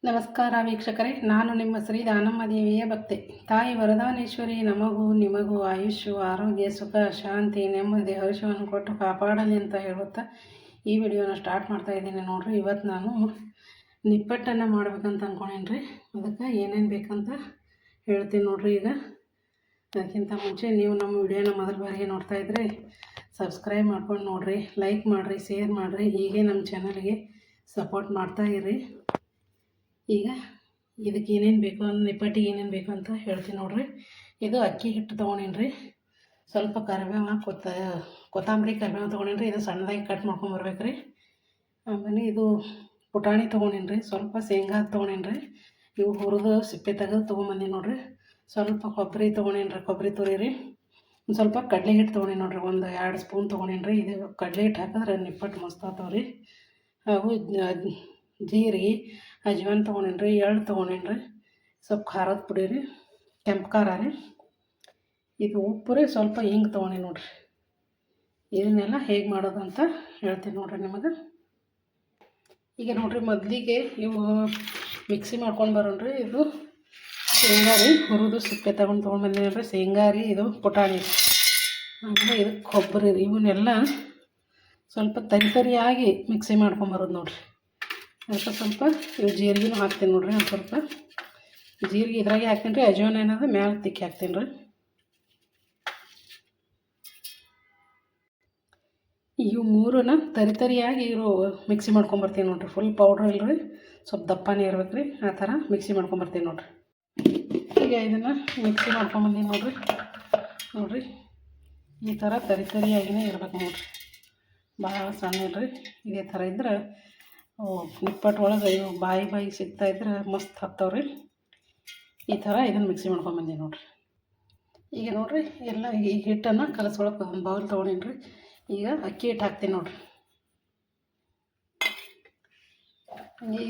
ನಮಸ್ಕಾರ ವೀಕ್ಷಕರೇ, ನಾನು ನಿಮ್ಮ ಶ್ರೀ ದಾನಮ್ಮ ದೇವಿಯ ಭಕ್ತೆ. ತಾಯಿ ವರದಾನೇಶ್ವರಿ ನಮಗೂ ನಿಮಗೂ ಆಯುಷ್ಯು, ಆರೋಗ್ಯ, ಸುಖ, ಶಾಂತಿ, ನೆಮ್ಮದಿ, ಹರ್ಷವನ್ನು ಕೊಟ್ಟು ಕಾಪಾಡಲಿ ಅಂತ ಹೇಳುತ್ತಾ ಈ ವಿಡಿಯೋನ ಸ್ಟಾರ್ಟ್ ಮಾಡ್ತಾ ಇದ್ದೀನಿ. ನೋಡ್ರಿ, ಇವತ್ತು ನಾನು ನಿಪ್ಪಟ್ಟನ್ನು ಮಾಡ್ಬೇಕಂತ ಅಂದ್ಕೊಂಡೇನ್ರಿ. ಅದಕ್ಕೆ ಏನೇನು ಬೇಕಂತ ಹೇಳ್ತೀನಿ ನೋಡ್ರಿ. ಈಗ ಅದಕ್ಕಿಂತ ಮುಂಚೆ ನೀವು ನಮ್ಮ ವಿಡಿಯೋನ ಮೊದಲ ಬಾರಿಗೆ ನೋಡ್ತಾ ಇದ್ದರೆ ಸಬ್ಸ್ಕ್ರೈಬ್ ಮಾಡ್ಕೊಂಡು ನೋಡಿರಿ, ಲೈಕ್ ಮಾಡಿರಿ, ಶೇರ್ ಮಾಡಿರಿ. ಹೀಗೆ ನಮ್ಮ ಚಾನಲ್ಗೆ ಸಪೋರ್ಟ್ ಮಾಡ್ತಾ ಇರ್ರಿ. ಈಗ ಇದಕ್ಕೆ ಏನೇನು ಬೇಕು, ನಿಪ್ಪಟ್ಟಿಗೆ ಏನೇನು ಬೇಕು ಅಂತ ಹೇಳ್ತೀನಿ ನೋಡ್ರಿ. ಇದು ಅಕ್ಕಿ ಹಿಟ್ಟು ತೊಗೊಂಡೇನ್ರಿ. ಸ್ವಲ್ಪ ಕರಿಬೇವು, ಕೊತ್ತಂಬರಿ, ಕರಿಬೇವು ತೊಗೊಂಡೇನ್ರಿ. ಇದು ಸಣ್ಣದಾಗಿ ಕಟ್ ಮಾಡ್ಕೊಂಬರ್ಬೇಕು ರೀ. ಆಮೇಲೆ ಇದು ಪುಟಾಣಿ ತೊಗೊಂಡೇನ್ರಿ. ಸ್ವಲ್ಪ ಶೇಂಗಾ ತೊಗೊಂಡೇನ್ರಿ. ಇವು ಹುರಿದು ಸಿಪ್ಪೆ ತೆಗೆದು ತೊಗೊಂಬಂದೀನಿ ನೋಡ್ರಿ. ಸ್ವಲ್ಪ ಕೊಬ್ಬರಿ ತೊಗೊಂಡೇನ್ರಿ, ಕೊಬ್ಬರಿ ತುರಿ. ಒಂದು ಸ್ವಲ್ಪ ಕಡಲೆ ಹಿಟ್ಟು ತೊಗೊಂಡೇನಿ ನೋಡ್ರಿ, ಒಂದು 2 ಸ್ಪೂನ್ ತೊಗೊಂಡೇನ್ರಿ. ಇದು ಕಡಲೆ ಹಿಟ್ಟು ಹಾಕಿದ್ರೆ ನಿಪ್ಪಟ್ಟು ಮಸ್ತ್ ಆಗ್ತಾವ್ರಿ. ಹಾಗೂ ಜೀರಿಗೆ, ಅಜ್ವಾನ್ ತೊಗೊಂಡೇನ್ರಿ, ಎಳ್ಳು ತೊಗೊಂಡೇನ್ರಿ, ಸ್ವಲ್ಪ ಖಾರದ ಪುಡಿ ರೀ, ಕೆಂಪು ಖಾರ ರೀ, ಇದು ಉಪ್ಪು ರೀ, ಸ್ವಲ್ಪ ಹಿಂಗೆ ತೊಗೊಂಡೇನಿ ನೋಡ್ರಿ. ಇದನ್ನೆಲ್ಲ ಹೇಗೆ ಮಾಡೋದು ಅಂತ ಹೇಳ್ತೀನಿ ನೋಡ್ರಿ ನಿಮಗೆ. ಈಗ ನೋಡ್ರಿ, ಮೊದಲಿಗೆ ಇವು ಮಿಕ್ಸಿ ಮಾಡ್ಕೊಂಡು ಬರೋಣ್ರಿ. ಇದು ಶೇಂಗಾ ರೀ, ಹುರಿದು ಸಿಪ್ಪೆ ತೊಗೊಂಡು ಬಂದಿನಿ. ಶೇಂಗಾ ರೀ, ಇದು ಪುಟಾಣಿ ರೀ, ಆಮೇಲೆ ಇದು ಕೊಬ್ಬರಿ ರೀ. ಇವನ್ನೆಲ್ಲ ಸ್ವಲ್ಪ ತರಿಯಾಗಿ ಮಿಕ್ಸಿ ಮಾಡ್ಕೊಂಬರೋದು ನೋಡ್ರಿ. ಅದಕ್ಕೆ ಸ್ವಲ್ಪ ಇವು ಜೀರಿಗೆನೂ ಹಾಕ್ತೀನಿ ನೋಡ್ರಿ. ಒಂದು ಸ್ವಲ್ಪ ಜೀರಿಗೆ ಇದ್ರಾಗೆ ಹಾಕ್ತೀನಿ ರೀ. ಅಜ್ವಾನ ಏನದ ಮ್ಯಾಲೆ ತಿಕ್ಕಿ ಹಾಕ್ತೀನಿ ರೀ. ಇವು ಮೂರನ್ನ ತರಿಯಾಗಿ ಇವರು ಮಿಕ್ಸಿ ಮಾಡ್ಕೊಂಬರ್ತೀನಿ ನೋಡ್ರಿ. ಫುಲ್ ಪೌಡ್ರ್ ಇಲ್ಲರಿ, ಸ್ವಲ್ಪ ದಪ್ಪನೇ ಇರ್ಬೇಕು ರೀ. ಆ ಥರ ಮಿಕ್ಸಿ ಮಾಡ್ಕೊಂಬರ್ತೀನಿ ನೋಡ್ರಿ. ಈಗ ಇದನ್ನು ಮಿಕ್ಸಿ ಮಾಡ್ಕೊಂಬಂದೀನಿ ನೋಡ್ರಿ. ಈ ಥರ ತರಿಯಾಗಿನೇ ಇರ್ಬೇಕು ನೋಡ್ರಿ, ಭಾಳ ಸಣ್ಣ ಇಲ್ರಿ. ಇದೇ ಥರ ಇದ್ರೆ ನಿಪ್ಪಟ್ಟು ಒಳಗೆ ಇವು ಬಾಯಿ ಸಿಗ್ತಾಯಿದ್ರೆ ಮಸ್ತ್ ಹತ್ತವ್ರಿ. ಈ ಥರ ಇದನ್ನು ಮಿಕ್ಸಿ ಮಾಡ್ಕೊಂಬಂದೀನಿ ನೋಡ್ರಿ. ಈಗ ನೋಡ್ರಿ, ಎಲ್ಲ ಈ ಹಿಟ್ಟನ್ನು ಕಲಸ್ಕೊಳಕ್ಕೆ ಒಂದು ಬೌಲ್ ತೊಗೊಂಡೀನಿ ರೀ. ಈಗ ಅಕ್ಕಿ ಹಿಟ್ಟು ಹಾಕ್ತೀನಿ ನೋಡ್ರಿ.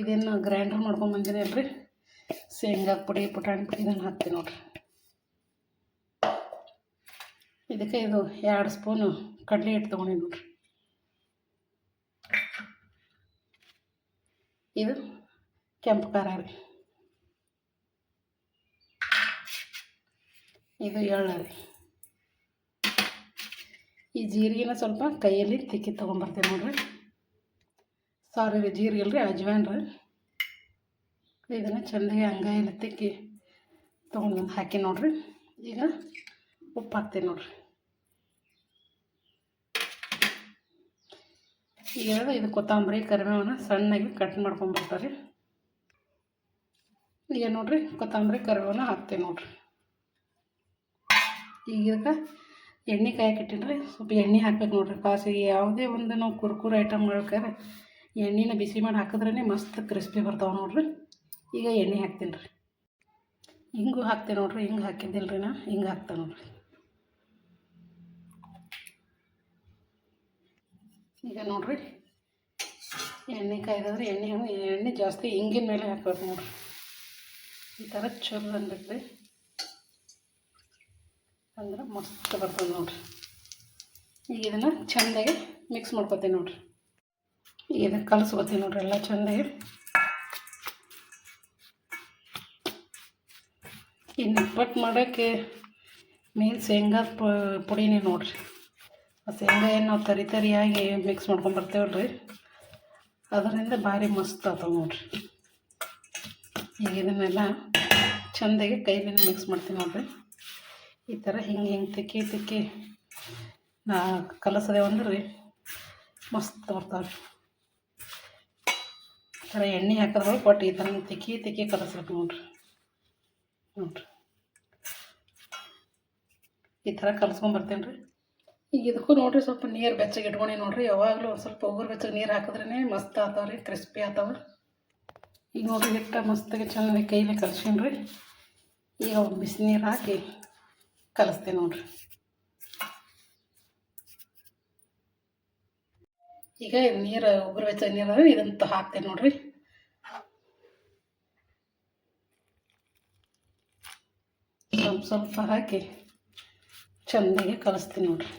ಇದನ್ನು ಗ್ರೈಂಡರ್ ಮಾಡ್ಕೊಂಬಂದಿನಿ ಅಲ್ರಿ. ಶೇಂಗಾ ಪುಡಿ, ಪುಟಾಣಿ ಪುಡಿ ಇದನ್ನು ಹಾಕ್ತೀನಿ ನೋಡ್ರಿ. ಇದಕ್ಕೆ ಇದು 2 ಸ್ಪೂನು ಕಡಲೆ ಹಿಟ್ಟು ತೊಗೊಂಡೀನಿ ನೋಡ್ರಿ. ಇದು ಕೆಂಪು ಖಾರ ರೀ, ಇದು ಎಳ್ಳು ರೀ. ಈ ಜೀರಿಗೆನ ಸ್ವಲ್ಪ ಕೈಯಲ್ಲಿ ತಿಕ್ಕಿ ತೊಗೊಂಬರ್ತೀನಿ ನೋಡ್ರಿ. ಸಾರಿ ರೀ, ಜೀರಿಗೆ ಇಲ್ರಿ, ಅಜ್ವಾನ್ ರೀ. ಇದನ್ನು ಚೆಂದಾಗಿ ಅಂಗಾಯಲ್ಲಿ ತಿಕ್ಕಿ ತೊಗೊಂಡು ಹಾಕಿ ನೋಡ್ರಿ. ಈಗ ಉಪ್ಪು ಹಾಕ್ತೀನಿ ನೋಡ್ರಿ. ಈಗ ಇದು ಕೊತ್ತಂಬರಿ, ಕರಿಬೇವನ್ನ ಸಣ್ಣಗೆ ಕಟ್ ಮಾಡ್ಕೊಂಬರ್ತಾರೆ. ಈಗ ನೋಡ್ರಿ, ಕೊತ್ತಂಬರಿ ಕರಿಬೇವನ್ನ ಹಾಕ್ತೀನಿ ನೋಡ್ರಿ. ಈಗ ಇದಕ್ಕೆ ಎಣ್ಣೆ ಕಾಯಕ್ಕಿಟ್ಟಿನಿ ರೀ. ಸ್ವಲ್ಪ ಎಣ್ಣೆ ಹಾಕ್ಬೇಕು ನೋಡ್ರಿ. ಕಾಸಿಗೆ ಯಾವುದೇ ಒಂದು ನಾವು ಕುರ್ಕುರು ಐಟಮ್ ಮಾಡ್ಬೇಕಾದ್ರೆ ಎಣ್ಣೆನ ಬಿಸಿ ಮಾಡಿ ಹಾಕಿದ್ರೇ ಮಸ್ತ್ ಕ್ರಿಸ್ಪಿ ಬರ್ತಾವೆ ನೋಡ್ರಿ. ಈಗ ಎಣ್ಣೆ ಹಾಕ್ತೀನಿ ರೀ. ಹಿಂಗೂ ಹಾಕ್ತೀನಿ ನೋಡ್ರಿ. ಹಿಂಗೆ ಹಾಕಿದ್ದಿಲ್ಲ ರೀ, ನಾ ಹಿಂಗೆ ಹಾಕ್ತೇನೆ ನೋಡ್ರಿ. ಈಗ ನೋಡ್ರಿ, ಎಣ್ಣೆ ಕಾಯ್ದಾದ್ರೆ ಎಣ್ಣೆ ಜಾಸ್ತಿ ಹಿಂಗಿನ ಮೇಲೆ ಹಾಕ್ಬೇಕು ನೋಡ್ರಿ. ಈ ಥರ ಚಲೋ ಅನ್ಬೇಕು ರೀ, ಅಂದ್ರೆ ಮಸ್ತ್ ಬರ್ತದೆ ನೋಡ್ರಿ. ಈಗ ಇದನ್ನು ಚೆಂದಾಗಿ ಮಿಕ್ಸ್ ಮಾಡ್ಕೊತೀನಿ ನೋಡ್ರಿ. ಈಗ ಇದನ್ನು ಕಲಸ್ಕೊತೀನಿ ನೋಡ್ರಿ ಎಲ್ಲ ಚೆಂದಾಗಿ. ಈ ನಿಪ್ಪಟ್ಟು ಮಾಡೋಕ್ಕೆ ಮೇನ್ ಶೇಂಗಾ ಪುಡಿನೇ ನೋಡ್ರಿ. ಆ ಶೇಂಗಾ ಏನು ನಾವು ತರಿಯಾಗಿ ಮಿಕ್ಸ್ ಮಾಡ್ಕೊಂಬರ್ತೇವಲ್ರಿ, ಅದರಿಂದ ಭಾರಿ ಮಸ್ತ್ ಆಗ್ತಾವೆ ನೋಡ್ರಿ. ಈಗ ಇದನ್ನೆಲ್ಲ ಚೆಂದಾಗಿ ಕೈಲಿನ ಮಿಕ್ಸ್ ಮಾಡ್ತೀನಿ ನೋಡ್ರಿ. ಈ ಥರ ಹಿಂಗೆ ತಿಕ್ಕಿ ನಾ ಕಲಸದೆ ಅಂದ್ರೆ ಮಸ್ತ್ ಬರ್ತಾವೆ. ಈ ಥರ ಎಣ್ಣೆ ಹಾಕಿದ್ರೆ ಕೊಟ್ಟು ಈ ಥರ ತಿಕ್ಕಿ ಕಲಸ್ಬೇಕು ನೋಡ್ರಿ. ಈ ಥರ ಕಲಸ್ಕೊಂಬರ್ತೇನೆ ರೀ. ಈಗ ಇದಕ್ಕೂ ನೋಡ್ರಿ, ಸ್ವಲ್ಪ ನೀರು ಬೆಚ್ಚಗೆ ಇಟ್ಕೊಂಡಿ ನೋಡ್ರಿ. ಯಾವಾಗಲೂ ಒಂದು ಸ್ವಲ್ಪ ಉಗುರು ಬೆಚ್ಚಗೆ ನೀರು ಹಾಕಿದ್ರೇ ಮಸ್ತ್ ಆಗ್ತಾವೆ ರೀ, ಕ್ರಿಸ್ಪಿ ಆಗ್ತಾವೆ. ಈಗ ನೋಡ್ರಿ, ಹಿಟ್ಟು ಮಸ್ತಾಗಿ ಚೆನ್ನಾಗಿ ಕೈಲಿ ಕಲ್ಸ್ಕೊಂಡ್ರಿ. ಈಗ ಬಿಸಿನೀರು ಹಾಕಿ ಕಲಿಸ್ತೀನಿ ನೋಡ್ರಿ. ಈಗ ನೀರು ಉಗುರು ಬೆಚ್ಚಗೆ ನೀರು ಇದಂತ ಹಾಕ್ತೇನೆ ನೋಡ್ರಿ. ಸ್ವಲ್ಪ ಹಾಕಿ ಚೆಂದಾಗಿ ಕಲಿಸ್ತೀನಿ ನೋಡ್ರಿ.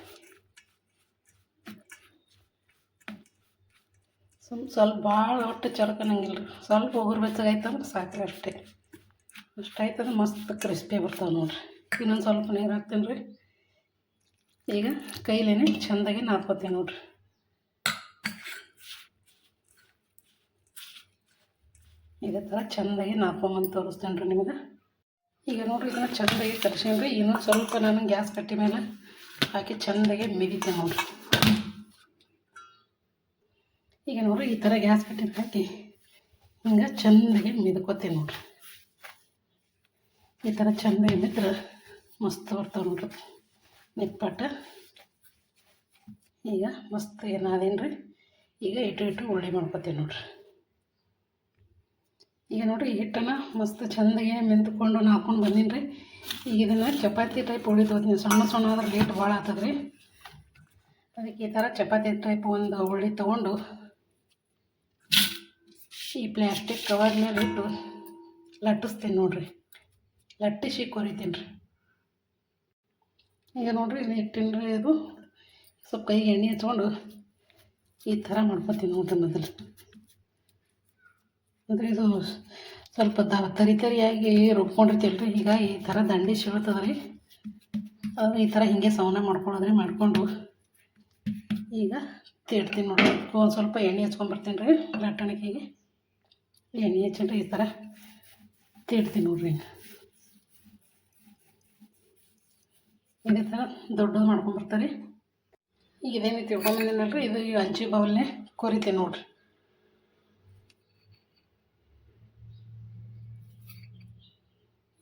ಸ್ವಲ್ಪ ಭಾಳ ಒಟ್ಟು ಚರ್ಕನಂಗಿಲ್ಲ ರೀ, ಸ್ವಲ್ಪ ಉಗುರು ಬೆಚ್ಚಗಾಯ್ತಂದ್ರೆ ಸಾಕ್ರಿ ಅಷ್ಟೇ. ಅಷ್ಟಾಯ್ತಂದ್ರೆ ಮಸ್ತ್ ಕ್ರಿಸ್ಪಿ ಬರ್ತಾವೆ ನೋಡಿರಿ. ಇನ್ನೊಂದು ಸ್ವಲ್ಪ ನೀರು ಹಾಕ್ತೀನಿ ರೀ. ಈಗ ಕೈಲೇನೆ ಚೆಂದಾಗಿ ನಾದ್ಕೊತೀನಿ ನೋಡಿರಿ. ಇದೇ ಥರ ಚೆಂದಾಗಿ ನಾದ್ಕೊಂಬಂದು ತೋರಿಸ್ತೇನೆ ರೀ ನಿಮಗೆ. ಈಗ ನೋಡಿರಿ ಇದನ್ನು ಚೆಂದಾಗಿ ಕಲಿಸೀನಿ ರೀ. ಇನ್ನೊಂದು ಸ್ವಲ್ಪ ನಾನು ಗ್ಯಾಸ್ ಕಟ್ಟಿ ಮೇಲೆ ಹಾಕಿ ಚೆಂದಾಗಿ ಮಿದಿತೀನಿ ನೋಡಿರಿ. ಈಗ ನೋಡಿರಿ ಈ ಥರ ಗ್ಯಾಸ್ ಕಟ್ಟಿ ಹಾಕಿ ಹಿಂಗೆ ಚೆಂದಾಗಿ ಮಿದ್ಕೋತೀನಿ ನೋಡಿರಿ. ಈ ಥರ ಚೆಂದಾಗಿ ಮಿದ್ರೆ ಮಸ್ತ್ ಬರ್ತಾವೆ ನೋಡ್ರಿ ನಿಪ್ಪಟ್ಟು. ಈಗ ಮಸ್ತ್ ಏನಾದೇನು ರೀ. ಈಗ ಇಟ್ಟು ಉಳ್ಳಿ ಮಾಡ್ಕೊತೀನಿ ನೋಡಿರಿ. ಈಗ ನೋಡಿರಿ ಹಿಟ್ಟನ್ನು ಮಸ್ತ್ ಚೆಂದಾಗಿ ಮೆಂತ್ಕೊಂಡು ನಾದ್ಕೊಂಡು ಬಂದೀನಿ ರೀ. ಈಗ ಇದನ್ನು ಚಪಾತಿ ಟೈಪ್ ಉಳ್ಳಿ ತೊಗೋತೀನಿ. ಸಣ್ಣ ಆದ್ರೆ ಲೇಟ್ ಭಾಳ ಆಗ್ತದೆ ರೀ. ಅದಕ್ಕೆ ಈ ಥರ ಚಪಾತಿ ಟೈಪ್ ಒಂದು ಉಳ್ಳಿ ತೊಗೊಂಡು ಈ ಪ್ಲ್ಯಾಸ್ಟಿಕ್ ಕವರ್ ಮೇಲೆ ಇಟ್ಟು ಲಟ್ಟಿಸ್ತೀನಿ ನೋಡಿರಿ. ಲಟ್ಟಿಸಿ ಕೊರಿತೀನಿ ರೀ. ಈಗ ನೋಡಿರಿ ಇಲ್ಲಿ ಇಟ್ಟಿನ ರೀ. ಇದು ಸ್ವಲ್ಪ ಕೈಗೆ ಎಣ್ಣೆ ಹಚ್ಕೊಂಡು ಈ ಥರ ಮಾಡ್ಕೊತೀನಿ ನೋಡಿರಿ. ಮೊದಲು ಅಂದರೆ ಇದು ಸ್ವಲ್ಪ ತರಿಯಾಗಿ ರುಬ್ಕೊಂಡಿರ್ತೀವಿ ರೀ. ಈಗ ಈ ಥರ ದಂಡಿ ಸೀಳ್ತದೆ ರೀ. ಅದು ಈ ಥರ ಹೀಗೆ ಸವನ ಮಾಡ್ಕೊಳ್ಳೋದ್ರಿ. ಮಾಡಿಕೊಂಡು ಈಗ ತೀಡ್ತೀನಿ ನೋಡಿರಿ. ಒಂದು ಸ್ವಲ್ಪ ಎಣ್ಣೆ ಹಚ್ಕೊಂಡ್ಬರ್ತೀನಿ ರೀ. ಲಟ್ಟಣಿಕೆಗೆ ಎಣ್ಣೆ ಹಚ್ಚಿದ್ರೆ ಈ ಥರ ತೀಡ್ತೀನಿ ನೋಡಿರಿ. ಇದೇ ಥರ ದೊಡ್ಡದು ಮಾಡ್ಕೊಂಬರ್ತಾರೆ. ಈಗ ಇದೇನು ತಿಳ್ಕೊಂಬಂದಿನಲ್ರಿ, ಇದು ಈ ಹಂಚಿ ಬೌಲ್ನೇ ಕೊರಿತೀನಿ ನೋಡಿರಿ.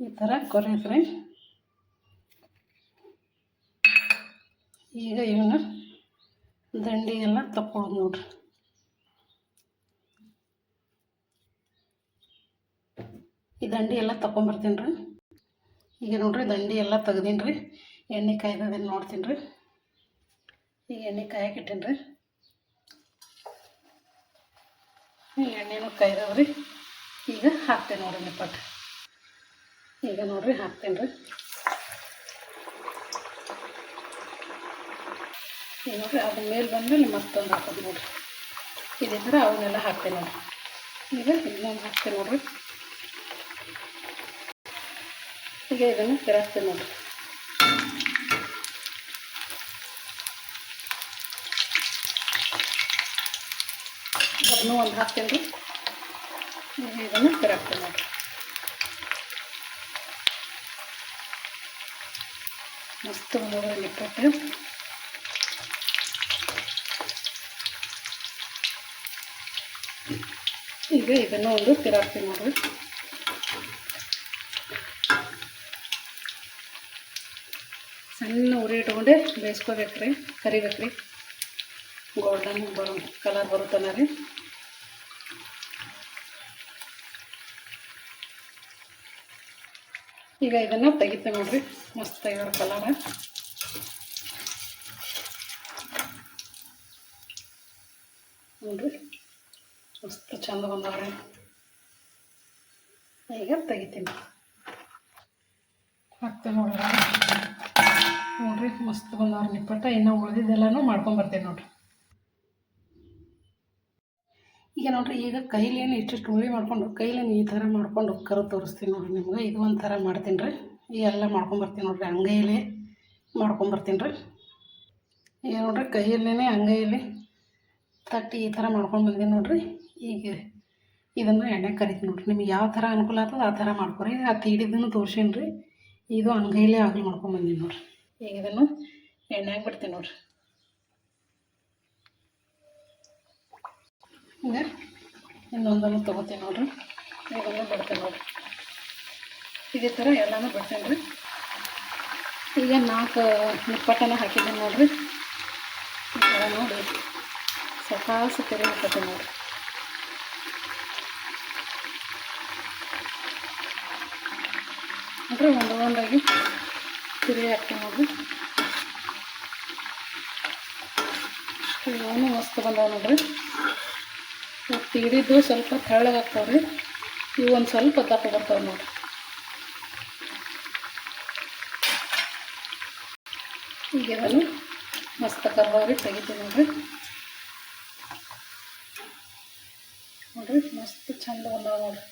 ಈ ಥರ ಕೊರಿತ್ರಿ. ಈಗ ಇವನ್ನ ದಂಡಿ ಎಲ್ಲ ತಕ್ಕೊಳ್ಳೋದು ನೋಡಿರಿ. ಈ ದಂಡಿ ಎಲ್ಲ ತಗೊಂಬರ್ತೀನಿ ರೀ. ಈಗ ನೋಡಿರಿ ದಂಡಿ ಎಲ್ಲ ತೆಗ್ದೀನಿ ರೀ. ಎಣ್ಣೆ ಕಾಯ್ದದೇನು ನೋಡ್ತೀನಿ ರೀ. ಈಗ ಎಣ್ಣೆ ಕಾಯಕ್ಕೆ ಇಟ್ಟೀನಿ ರೀ. ಈ ಎಣ್ಣೆನೂ ಕಾಯ್ದವ್ರಿ. ಈಗ ಹಾಕ್ತೇನೆ ನೋಡಿರಿ ನಿಪ್ಪಟ್ಟು. ಈಗ ನೋಡಿರಿ ಹಾಕ್ತೇನೆ ರೀ. ಈಗ ನೋಡಿರಿ ಅದ್ರ ಮೇಲೆ ಬಂದಮೇಲೆ ಮತ್ತೊಂದು ಹಾಕೋದು ನೋಡಿರಿ. ಇದೇ ಥರ ಅವನ್ನೆಲ್ಲ ಹಾಕ್ತೇನೆ ನೋಡಿರಿ. ಈಗ ಇನ್ನೊಂದು ಹಾಕ್ತೇನೆ ನೋಡಿರಿ. ಈಗ ಇದನ್ನು ತಿರುಗಿಸ್ತೇನೆ ನೋಡಿರಿ. ಅದನ್ನು ಒಂದು ಹಾಕ್ತೇನೆ ರೀ. ಇದನ್ನು ತಿರುಗಿಸ್ತೇನೆ ನೋಡಿರಿ. ಮಸ್ತ್ ಬಂದದ ನಿಪ್ಪಟ್ಟು. ಈಗ ಇದನ್ನು ಒಂದು ತಿರುಗಿಸ್ತೀನಿ ನೋಡಿರಿ. ಸಣ್ಣ ಉರಿ ಇಟ್ಕೊಂಡೆ ಬೇಯಿಸ್ಕೋಬೇಕ್ರಿ, ಕರಿಬೇಕ್ರಿ. ಗೋಲ್ಡನ್ ಕಲರ್ ಬರುತ್ತಾನ ರೀ. ಈಗ ಇದನ್ನು ತೆಗಿತೇವೆ ನೋಡಿರಿ. ಮಸ್ತ್ ಆಗ್ಯಾವ ಕಲರ್ ನೋಡಿರಿ. ಮಸ್ತ್ ಚಂದ ಬಂದವ್ರಿ. ಈಗ ತೆಗಿತೀನಿ. ಹಾಕ್ತೇವೆ ನೋಡ್ರಿ ಮಸ್ತ್ ಬಂದವ್ರಿ ನಿಪ್ಪಟ್ಟು. ಇನ್ನು ಉಳಿದಿದ್ದೆಲ್ಲನೂ ಮಾಡ್ಕೊಂಬರ್ತೇನೆ ನೋಡಿರಿ. ಈಗ ನೋಡಿರಿ ಈಗ ಕೈಲೇನು ಇಷ್ಟಿಷ್ಟು ಉಳ್ಳಿ ಮಾಡಿಕೊಂಡು ಕೈಲೇನು ಈ ಥರ ಮಾಡಿಕೊಂಡು ಕರು ತೋರಿಸ್ತೀನಿ ನೋಡಿರಿ ನಿಮ್ಗೆ. ಇದು ಒಂಥರ ಮಾಡ್ತೀನಿ ರೀ. ಈ ಎಲ್ಲ ಮಾಡ್ಕೊಂಬರ್ತೀನಿ ನೋಡಿರಿ. ಅಂಗೈಯಲ್ಲಿ ಮಾಡ್ಕೊಂಬರ್ತೀನಿ ರೀ. ಈಗ ನೋಡಿರಿ ಕೈಯಲ್ಲೇ ಅಂಗೈಯಲ್ಲಿ ತಟ್ಟಿ ಈ ಥರ ಮಾಡ್ಕೊಂಡು ಬಂದೀನಿ ನೋಡಿರಿ. ಈಗ ಇದನ್ನು ಎಣ್ಣೆ ಕರಿತೀನಿ ನೋಡಿರಿ. ನಿಮ್ಗೆ ಯಾವ ಥರ ಅನುಕೂಲ ಆಗ್ತದೆ ಆ ಥರ ಮಾಡ್ಕೊರಿ. ಆ ತೀಡಿದ್ದನ್ನು ತೋರ್ಸೀನಿ ರೀ. ಇದು ಅಂಗೈಲೇ ಆಗಲಿ ಮಾಡ್ಕೊಂಬಂದೀನಿ ನೋಡಿರಿ. ಈಗ ಇದನ್ನು ಎಣ್ಣೆಗೆ ಬಿಡ್ತೀನಿ ನೋಡಿರಿ. ಈಗ ಇನ್ನೊಂದನ್ನು ತೊಗೋತೀನಿ ನೋಡಿರಿ. ಇದನ್ನು ಬಿಡ್ತೇನೆ ನೋಡಿರಿ. ಇದೇ ಥರ ಎಲ್ಲನೂ ಬಿಡ್ತೇನೆ ರೀ. ಈಗ 4 ನಿಪ್ಪಟ್ಟನ್ನು ಹಾಕಿದ್ದೀನಿ ನೋಡಿರಿ. ಈ ಥರ ನೋಡಿ ಸಕಾಸ ತೆರೆ ಹಾಕತ್ತೆ ನೋಡಿರಿ. ನೋಡಿರಿ ಒಂದಾಗಿ ತಿರುಗಿ ಹಾಕ್ತೀನಿ ನೋಡಿರಿ. ಇವನು ಮಸ್ತ್ ಬಂದಾವ ನೋಡಿರಿ. ತೀಡಿದ್ದು ಸ್ವಲ್ಪ ತೆಳ್ಳಗಾಗ್ತಾವೆ ರೀ. ಇವು ಒಂದು ಸ್ವಲ್ಪ ದಪ್ಪ ಬರ್ತಾವೆ ನೋಡಿರಿ. ಈಗ ಇದನ್ನು ಮಸ್ತ್ ಕರ್ಬಾವಿ ತೆಗಿತೀನಿ ನೋಡಿರಿ. ನೋಡ್ರಿ ಮಸ್ತ್ ಚಂದ ಬಂದಾವ ನೋಡ್ರಿ.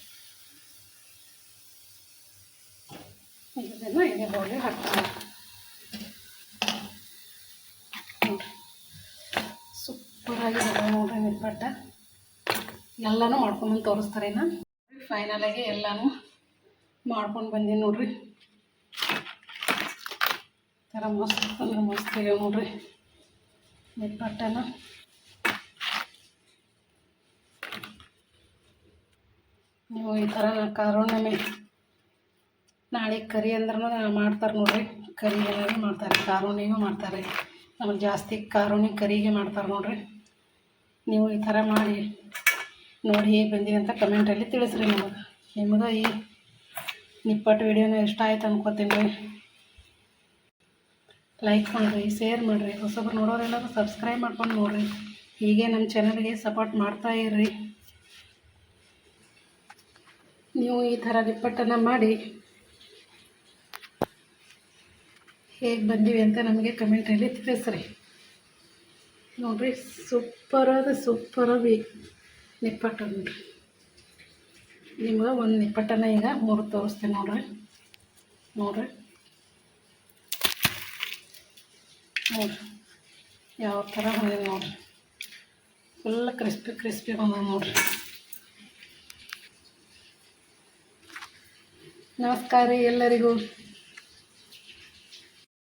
ಇದನ್ನು ಇದೇ ಬೌಲಿಗೆ ಹಾಕ್ತೀನಿ ನೋಡ್ರಿ. ಸೂಪರಾಗಿ ಬಂದಾವ ನೋಡ್ರಿ ನಿಪ್ಪಟ್ಟ. ಎಲ್ಲನೂ ಮಾಡ್ಕೊಂಬಂದು ತೋರಿಸ್ತಾರೆ. ನಾನು ಫೈನಲಾಗಿ ಎಲ್ಲನೂ ಮಾಡ್ಕೊಂಡು ಬಂದೀನಿ ನೋಡ್ರಿ. ಥರ ಮಸ್ತ್ ಅಂದ್ರೆ ಮಸ್ತ್ ಆಗ್ಯಾವ ನೋಡ್ರಿ ನಿಪ್ಪಟ್ಟನ. ನೀವು ಈ ಥರ ಕಾರುಣ್ಣಿಮೆ ನಾಳೆ ಕರಿ ಅಂದ್ರೂ ಮಾಡ್ತಾರೆ ನೋಡ್ರಿ. ಕರಿ ಏನಾದ್ರು ಮಾಡ್ತಾರೆ, ಕಾರುಣ್ಣಿಗೂ ಮಾಡ್ತಾರೆ. ನಮಗೆ ಜಾಸ್ತಿ ಕಾರುಣ್ಣಿ ಕರಿಗೆ ಮಾಡ್ತಾರೆ ನೋಡ್ರಿ. ನೀವು ಈ ಥರ ಮಾಡಿ ನೋಡಿ ಹೇಗೆ ಬಂದೀವಿ ಅಂತ ಕಮೆಂಟಲ್ಲಿ ತಿಳಿಸ್ರಿ. ನಿಮಗೆ ಈ ನಿಪ್ಪಟ್ಟು ವಿಡಿಯೋನ ಇಷ್ಟ ಆಯ್ತು ಅನ್ಕೋತೀನಿ ರೀ. ಲೈಕ್ ಮಾಡಿರಿ, ಶೇರ್ ಮಾಡಿರಿ, ಹೊಸಬ್ರು ನೋಡೋರೆಲ್ಲರೂ ಸಬ್ಸ್ಕ್ರೈಬ್ ಮಾಡ್ಕೊಂಡು ನೋಡಿರಿ. ಹೀಗೆ ನಮ್ಮ ಚಾನಲ್ಗೆ ಸಪೋರ್ಟ್ ಮಾಡ್ತಾ ಇರ್ರಿ. ನೀವು ಈ ಥರ ನಿಪ್ಪಟ್ಟನ್ನು ಮಾಡಿ ಹೇಗೆ ಬಂದೀವಿ ಅಂತ ನಮಗೆ ಕಮೆಂಟಲ್ಲಿ ತಿಳಿಸ್ರಿ. ನೋಡಿರಿ ಸೂಪರಾಗಿ ನಿಪ್ಪಟ್ಟು ನೋಡ್ರಿ. ನಿಮ್ಗೆ ಒಂದು ನಿಪ್ಪಟ್ಟನ್ನು ಈಗ ಮುರಿದು ತೋರಿಸ್ತೀನಿ ನೋಡ್ರಿ. ನೋಡ್ರಿ ಯಾವ ಥರ ಬಂದಿದೆ ನೋಡ್ರಿ. ಫುಲ್ ಕ್ರಿಸ್ಪಿ ಬಂದ ನೋಡ್ರಿ. ನಮಸ್ಕಾರ ರೀ ಎಲ್ಲರಿಗೂ.